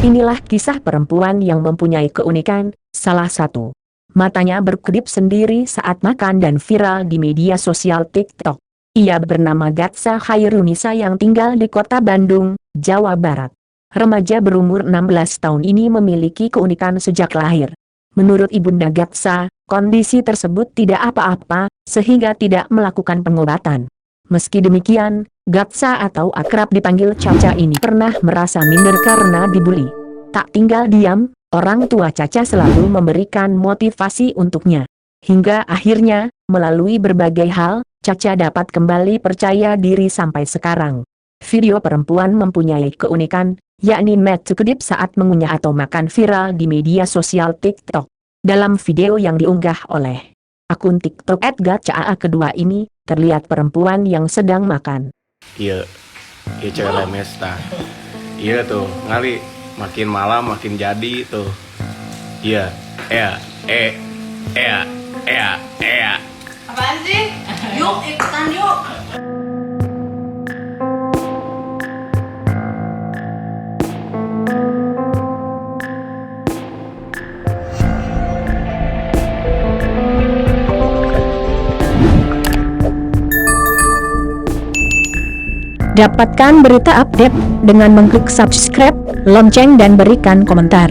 Inilah kisah perempuan yang mempunyai keunikan. Salah satu, matanya berkedip sendiri saat makan dan viral di media sosial TikTok. Ia bernama Gatsa Khairunisa yang tinggal di kota Bandung, Jawa Barat. Remaja berumur 16 tahun ini memiliki keunikan sejak lahir. Menurut Ibunda Gatsa, kondisi tersebut tidak apa-apa, sehingga tidak melakukan pengobatan. Meski demikian, Gatsa atau akrab dipanggil Caca ini pernah merasa minder karena dibully. Tak tinggal diam, orang tua Caca selalu memberikan motivasi untuknya. Hingga akhirnya, melalui berbagai hal, Caca dapat kembali percaya diri sampai sekarang. Video perempuan mempunyai keunikan, yakni mata kedip saat mengunyah atau makan viral di media sosial TikTok. Dalam video yang diunggah oleh akun TikTok @gatcaa kedua ini, terlihat perempuan yang sedang makan. Iya, iya cewek lemes tah. Iya tuh, ngali makin malam makin jadi tuh. Iya, Apaan sih? Yuk, ikutan yuk. Dapatkan berita update dengan mengklik subscribe, lonceng dan berikan komentar.